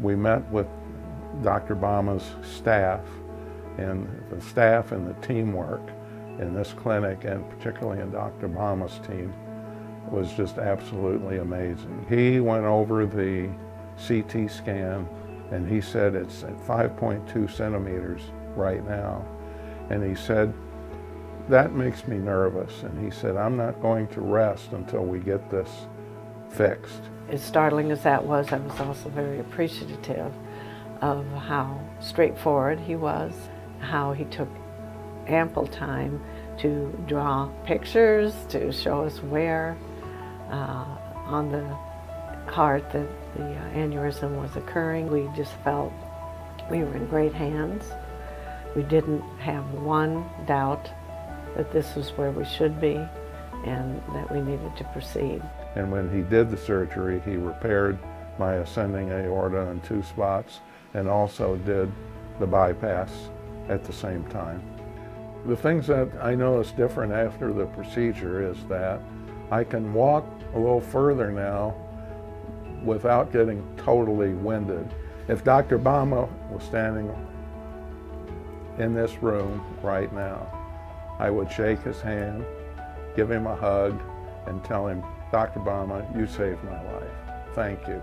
we met with Dr. Bama's staff, and the teamwork in this clinic, and particularly in Dr. Bama's team, was just absolutely amazing. He went over the CT scan and he said it's at 5.2 centimeters right now. And he said, that makes me nervous. And he said, I'm not going to rest until we get this fixed. As startling as that was, I was also very appreciative of how straightforward he was, how he took ample time to draw pictures, to show us where on the heart that the aneurysm was occurring. We just felt we were in great hands. We didn't have one doubt that this was where we should be and that we needed to proceed. And when he did the surgery, he repaired my ascending aorta in 2 spots and also did the bypass at the same time. The things that I noticed different after the procedure is that I can walk a little further now without getting totally winded. If Dr. Bama was standing in this room right now, I would shake his hand, give him a hug, and tell him, Dr. Bama, you saved my life. Thank you.